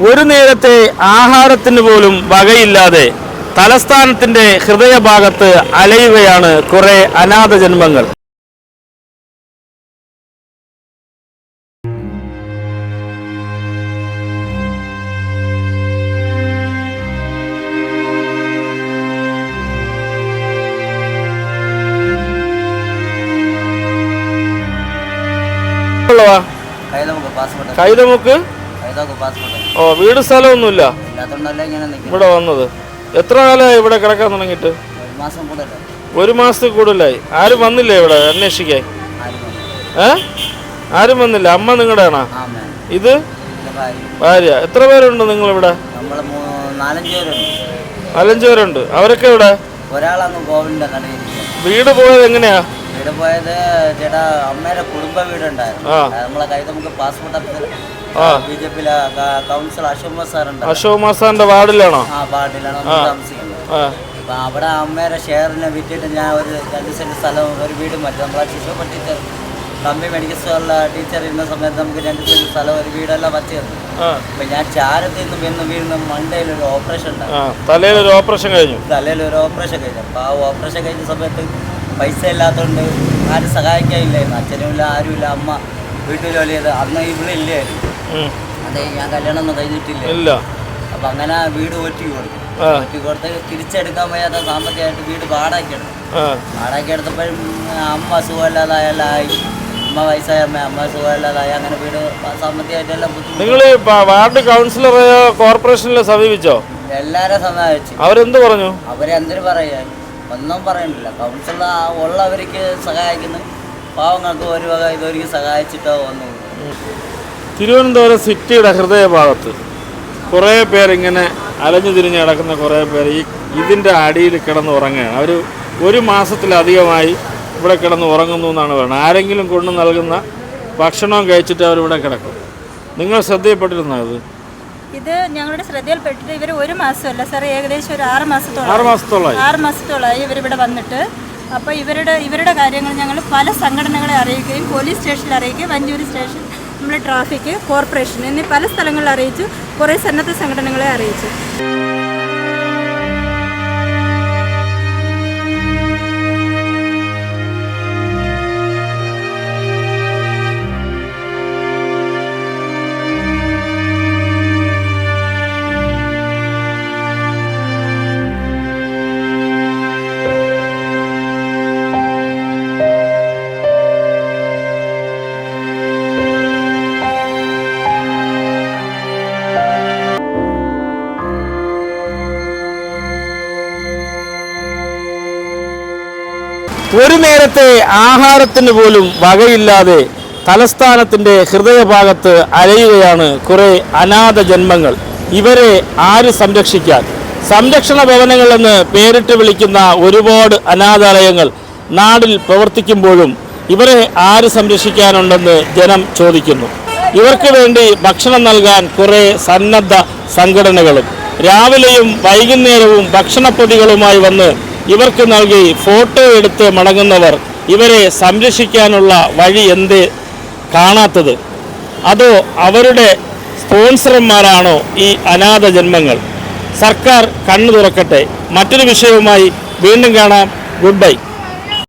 ഒരു നേരത്തെ ആഹാരത്തിന് പോലും വകയില്ലാതെ തലസ്ഥാനത്തിന്റെ ഹൃദയഭാഗത്ത് അലയുകയാണ് കുറെ അനാഥ ജന്മങ്ങൾ. കൈതമുക്ക്. ഓ, വീട് സ്ഥലമൊന്നുമില്ല ഇവിടെ വന്നത്. എത്ര കാലമായി ഇവിടെ കിടക്കാൻ തുടങ്ങിയിട്ട്? ഒരു മാസത്തിൽ കൂടുതലായി. ആരും വന്നില്ലേ ഇവിടെ അന്വേഷിക്കാൻ? ആരും വന്നില്ല. അമ്മ നിങ്ങളുടെ ആണോ? ഇത് ഭാര്യ. എത്ര പേരുണ്ട് നിങ്ങളിവിടെ? 4-5 പേരുണ്ട്. അവരൊക്കെ ഇവിടെ? വീട് പോയത് എങ്ങനെയാ? വീട് പോയത് ചേട്ടാ അമ്മയുടെ കുടുംബ വീടുണ്ടായിരുന്നു. നമ്മളെ Kaithamukku passport officer BJP councillor Ashok സാറിന്റെ വാർഡിലാണോ? ആ വാർഡിലാണ് താമസിക്കുന്നത്. അപ്പൊ അവിടെ അമ്മയുടെ ഷെയറിനെ വിറ്റിട്ട് ഞാൻ ഒരു 2 സെന്റ് സ്ഥലവും ഒരു വീടും മറ്റും നമ്മളെ ശിശുപ ടീച്ചർ കമ്പി മെഡിക്കൽ സ്റ്റോറിലെ ടീച്ചർ ഇരുന്ന സമയത്ത് നമുക്ക് 2 സെന്റ് സ്ഥലവും ഒരു വീടെല്ലാം വച്ചിരുന്നു. അപ്പൊ ഞാൻ ചാരത്തിൽ നിന്ന് വീണ് മണ്ടയിൽ ഒരു ഓപ്പറേഷൻ ഉണ്ടായിരുന്നു. തലയിലൊരു ഓപ്പറേഷൻ കഴിഞ്ഞു. അപ്പൊ ആ ഓപ്പറേഷൻ കഴിഞ്ഞ സമയത്ത് പൈസ ഇല്ലാത്തതുകൊണ്ട് ആരും സഹായിക്കാനില്ലായിരുന്നു. അച്ഛനും ഇല്ല, ആരുമില്ല. അമ്മ വീട്ടിൽ ജോലിയത്. അന്ന് ഇവിടെ ഇല്ലായിരുന്നു. അതെ, ഞാൻ കല്യാണം ഒന്നും കഴിഞ്ഞിട്ടില്ല. അപ്പൊ അങ്ങനെ വീട് ഒറ്റ കൊടുത്ത് തിരിച്ചെടുക്കാൻ വയ്യാത്ത സാമ്പത്തികമായിട്ട് വീട് വാടകയ്ക്ക് എടുത്തപ്പോഴും അമ്മ സുഖമില്ലാതായാലായി. അമ്മ വയസ്സായ അമ്മ സുഖമില്ലാതായി. അങ്ങനെ വീട് സാമ്പത്തികമായിട്ടെല്ലാം നിങ്ങൾ വാർഡ് കൗൺസിലറെയോ കോർപ്പറേഷനിലോ സമീപിച്ചോ? എല്ലാരും സമീപിച്ചു. അവരെന്ത് പറഞ്ഞു? അവരെന്തിനു പറയാ? ഒന്നും പറയണില്ല. കൗൺസിലർ ഉള്ളവർക്ക് സഹായിക്കുന്നു, പാവങ്ങൾക്ക് ഒരു വക ഇതൊരിക്കും സഹായിച്ചിട്ടോ ഒന്നും. തിരുവനന്തപുരം സിറ്റിയുടെ ഹൃദയഭാഗത്ത് കുറേ പേരിങ്ങനെ അലഞ്ഞു തിരിഞ്ഞ് കിടക്കുന്ന കുറേ പേർ ഇതിൻ്റെ അടിയിൽ കിടന്ന് ഉറങ്ങുകയാണ്. അവർ ഒരു മാസത്തിലധികമായി ഇവിടെ കിടന്ന് ഉറങ്ങുന്നു എന്നാണ് പറയുന്നത്. ആരെങ്കിലും കൊണ്ട് നൽകുന്ന ഭക്ഷണവും കഴിച്ചിട്ട് അവരിവിടെ കിടക്കും. നിങ്ങൾ ശ്രദ്ധയിൽപ്പെട്ടിരുന്നോ ഇത്? ഇത് ഞങ്ങളുടെ ശ്രദ്ധയിൽപ്പെട്ടിട്ട് ഇവർ ഒരു മാസമല്ല സാർ, ഏകദേശം ഒരു 6 മാസത്തോളമായി ഇവരിവിടെ വന്നിട്ട്. അപ്പോൾ ഇവരുടെ കാര്യങ്ങൾ ഞങ്ങൾ പല സംഘടനകളെ അറിയിക്കുകയും പോലീസ് സ്റ്റേഷനിൽ അറിയിക്കുകയും വഞ്ചൂർ സ്റ്റേഷൻ, നമ്മുടെ ട്രാഫിക്, കോർപ്പറേഷൻ എന്നീ പല സ്ഥലങ്ങളിൽ അറിയിച്ചു. കുറേ സന്നദ്ധ സംഘടനകളെ അറിയിച്ചു. ഒരു നേരത്തെ ആഹാരത്തിന് പോലും വകയില്ലാതെ തലസ്ഥാനത്തിൻ്റെ ഹൃദയഭാഗത്ത് അലയുകയാണ് കുറേ അനാഥ ജന്മങ്ങൾ. ഇവരെ ആര് സംരക്ഷിക്കാൻ? സംരക്ഷണ ഭവനങ്ങളെന്ന് പേരിട്ട് വിളിക്കുന്ന ഒരുപാട് അനാഥാലയങ്ങൾ നാടിൽ പ്രവർത്തിക്കുമ്പോഴും ഇവരെ ആര് സംരക്ഷിക്കാനുണ്ടെന്ന് ജനം ചോദിക്കുന്നു. ഇവർക്ക് വേണ്ടി ഭക്ഷണം നൽകാൻ കുറേ സന്നദ്ധ സംഘടനകളും രാവിലെയും വൈകുന്നേരവും ഭക്ഷണപ്പൊതികളുമായി വന്ന് ഇവർക്ക് നൽകി ഫോട്ടോ എടുത്ത് മടങ്ങുന്നവർ ഇവരെ സംരക്ഷിക്കാനുള്ള വഴി എന്തേ കാണാത്തത്? അതോ അവരുടെ സ്പോൺസർമാരാണോ ഈ അനാഥ ജന്മങ്ങൾ? സർക്കാർ കണ്ണു തുറക്കട്ടെ. മറ്റൊരു വിഷയവുമായി വീണ്ടും കാണാം. Good bye.